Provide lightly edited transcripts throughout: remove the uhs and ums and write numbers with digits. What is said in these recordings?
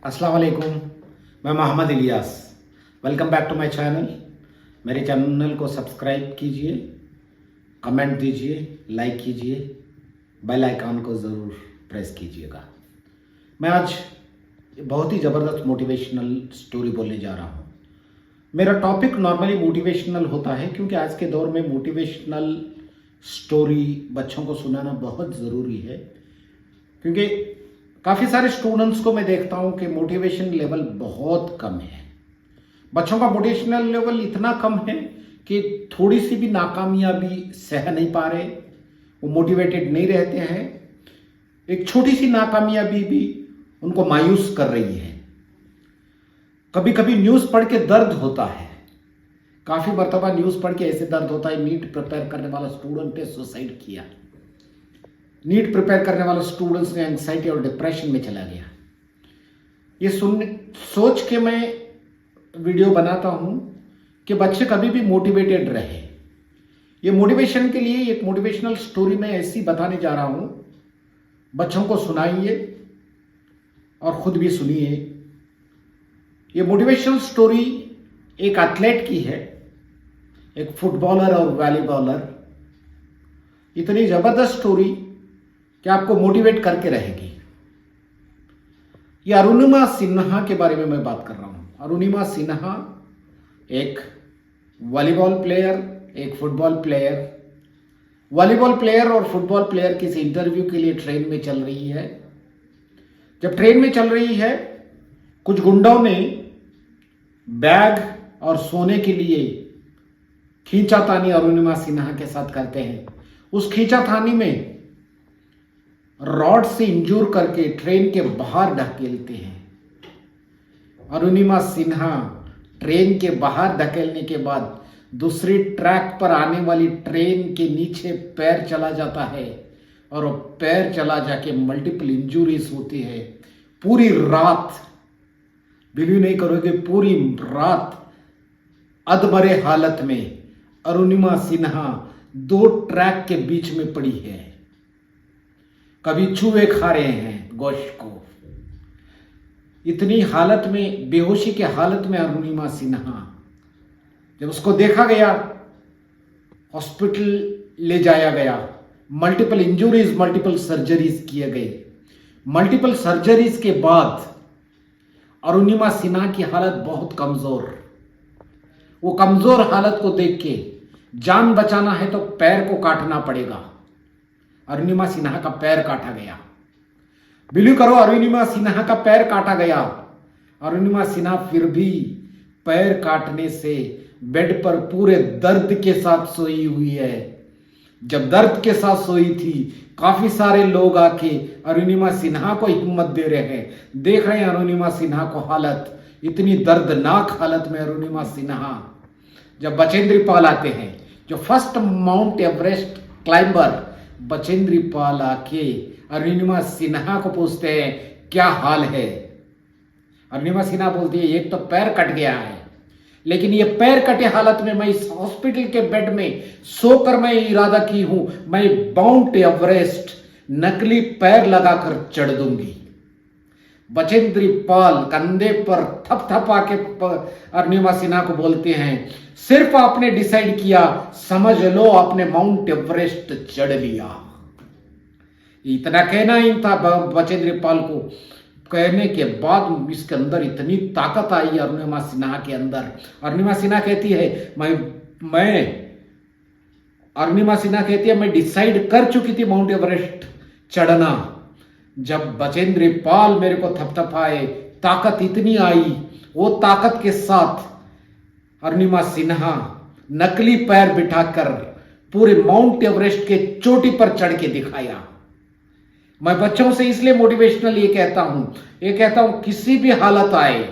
अस्सलाम वालेकुम। मैं Mohammed Ilyas. Welcome back to my channel. मेरे चैनल को सब्सक्राइब कीजिए, कमेंट दीजिए, लाइक कीजिए, बेल आइकन को ज़रूर प्रेस कीजिएगा। मैं आज बहुत ही ज़बरदस्त मोटिवेशनल स्टोरी बोलने जा रहा हूँ। मेरा टॉपिक नॉर्मली मोटिवेशनल होता है क्योंकि आज के दौर में मोटिवेशनल स्टोरी बच्चों को सुनाना बहुत ज़रूरी है, क्योंकि काफ़ी सारे स्टूडेंट्स को मैं देखता हूं कि मोटिवेशन लेवल बहुत कम है। बच्चों का मोटिवेशनल लेवल इतना कम है कि थोड़ी सी भी नाकामयाबी सह नहीं पा रहे, वो मोटिवेटेड नहीं रहते हैं। एक छोटी सी नाकामयाबी भी उनको मायूस कर रही है। कभी कभी न्यूज़ पढ़ के दर्द होता है, काफ़ी मरतबा न्यूज़ पढ़ के ऐसे दर्द होता है। नीट प्रिपेयर करने वाला स्टूडेंट ने सुसाइड किया, नीट प्रिपेयर करने वाले स्टूडेंट्स ने एंग्जाइटी और डिप्रेशन में चला गया। ये सोच के मैं वीडियो बनाता हूं कि बच्चे कभी भी मोटिवेटेड रहे। ये मोटिवेशन के लिए एक मोटिवेशनल स्टोरी मैं ऐसी बताने जा रहा हूं, बच्चों को सुनाइए और खुद भी सुनिए। ये मोटिवेशनल स्टोरी एक एथलीट की है, एक फुटबॉलर और वॉलीबॉलर। इतनी ज़बरदस्त स्टोरी कि आपको मोटिवेट करके रहेगी। ये अरुणिमा सिन्हा के बारे में मैं बात कर रहा हूं। अरुणिमा सिन्हा एक वॉलीबॉल प्लेयर, एक फुटबॉल प्लेयर। वॉलीबॉल प्लेयर और फुटबॉल प्लेयर किसी इंटरव्यू के लिए ट्रेन में चल रही है। जब ट्रेन में चल रही है, कुछ गुंडों ने बैग और सोने के लिए खींचातानी अरुणिमा सिन्हा के साथ करते हैं। उस खींचातानी में रॉड से इंजूर करके ट्रेन के बाहर ढकेलते हैं। अरुणिमा सिन्हा ट्रेन के बाहर धकेलने के बाद दूसरी ट्रैक पर आने वाली ट्रेन के नीचे पैर चला जाता है और वो पैर चला जाके मल्टीपल इंजूरीज होती है। पूरी रात, बिलीव नहीं करोगे, पूरी रात अधमरे हालत में अरुणिमा सिन्हा दो ट्रैक के बीच में पड़ी है। कभी चूहे खा रहे हैं गोश्त को। इतनी हालत में, बेहोशी के हालत में अरुणिमा सिन्हा, जब उसको देखा गया, हॉस्पिटल ले जाया गया, मल्टीपल इंजरीज, मल्टीपल सर्जरीज किए गए। मल्टीपल सर्जरीज के बाद अरुणिमा सिन्हा की हालत बहुत कमजोर। वो कमजोर हालत को देख के जान बचाना है तो पैर को काटना पड़ेगा। अरुणिमा सिन्हा का पैर काटा गया। बिलीव करो, अरुणिमा सिन्हा का पैर काटा गया। अरुणिमा सिन्हा फिर भी पैर काटने से बेड पर पूरे दर्द के साथ सोई हुई है। जब दर्द के साथ सोई थी, काफी सारे लोग आके अरुणिमा सिन्हा को हिम्मत दे रहे हैं। देख रहे हैं अरुणिमा सिन्हा को हालत, इतनी दर्दनाक हालत में अरुणिमा सिन्हा। जब बचेंद्री पाल आते हैं, जो first Mount Everest climber Bachendri Pal आके अरुणिमा सिन्हा को पूछते हैं क्या हाल है। अरुणिमा सिन्हा बोलती है एक तो पैर कट गया है, लेकिन ये पैर कटे हालत में मैं इस हॉस्पिटल के बेड में सोकर मैं इरादा की हूं, मैं माउंट एवरेस्ट नकली पैर लगाकर चढ़ दूंगी। बचेंद्री पाल कंधे पर थपथपा के अरुणिमा सिन्हा को बोलते हैं सिर्फ आपने डिसाइड किया, समझ लो आपने माउंट एवरेस्ट चढ़ लिया। इतना कहना ही था बचेंद्री पाल को। कहने के बाद इसके अंदर इतनी ताकत आई अरुणिमा सिन्हा के अंदर। अरुणिमा सिन्हा कहती है अरुणिमा सिन्हा कहती है मैं डिसाइड कर चुकी थी माउंट एवरेस्ट चढ़ना। जब बचेंद्री पाल मेरे को थपथपाए, ताकत इतनी आई, वो ताकत के साथ अरुणिमा सिन्हा नकली पैर बिठाकर पूरे माउंट एवरेस्ट के चोटी पर चढ़ के दिखाया। मैं बच्चों से इसलिए मोटिवेशनल ये कहता हूं किसी भी हालत आए,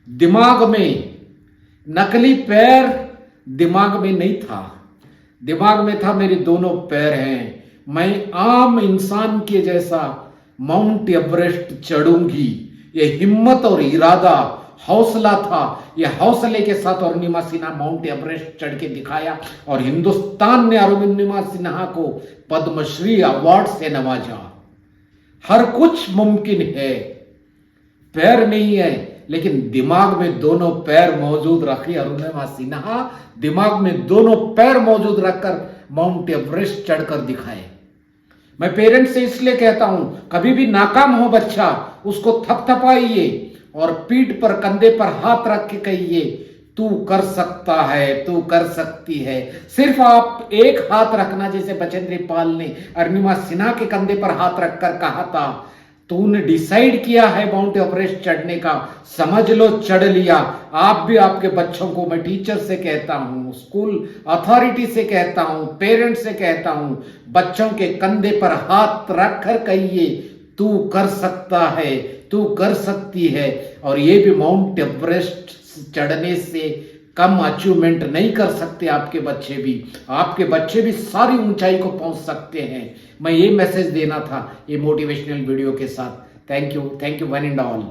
दिमाग में नकली पैर दिमाग में नहीं था, दिमाग में था मेरे दोनों पैर हैं, मैं आम इंसान के जैसा माउंट एवरेस्ट चढ़ूंगी। ये हिम्मत और इरादा, हौसला था। ये हौसले के साथ अरुणिमा सिन्हा माउंट एवरेस्ट चढ़ के दिखाया और हिंदुस्तान ने अरुणिमा सिन्हा को पद्मश्री अवार्ड से नवाजा। हर कुछ मुमकिन है। पैर नहीं है, लेकिन दिमाग में दोनों पैर मौजूद रखी अरुणिमा सिन्हा दिमाग में दोनों पैर मौजूद रखकर माउंट एवरेस्ट चढ़कर दिखाए। मैं पेरेंट्स से इसलिए कहता हूं, कभी भी नाकाम हो बच्चा, उसको थपथपाइए और पीठ पर कंधे पर हाथ रख के कहिए तू कर सकता है, तू कर सकती है। सिर्फ आप एक हाथ रखना, जैसे बचेंद्री पाल ने अरुणिमा सिन्हा के कंधे पर हाथ रखकर कहा था, तूने डिसाइड किया है माउंट एवरेस्ट चढ़ने का, समझ लो चढ़ लिया। आप भी आपके बच्चों को, मैं टीचर से कहता हूं, स्कूल अथॉरिटी से कहता हूं, पेरेंट्स से कहता हूं, बच्चों के कंधे पर हाथ रखकर कहिए तू कर सकता है, तू कर सकती है। और ये भी माउंट एवरेस्ट चढ़ने से कम अचीवमेंट नहीं कर सकते आपके बच्चे भी। आपके बच्चे भी सारी ऊंचाई को पहुंच सकते हैं। मैं ये मैसेज देना था ये मोटिवेशनल वीडियो के साथ। Thank you one and all.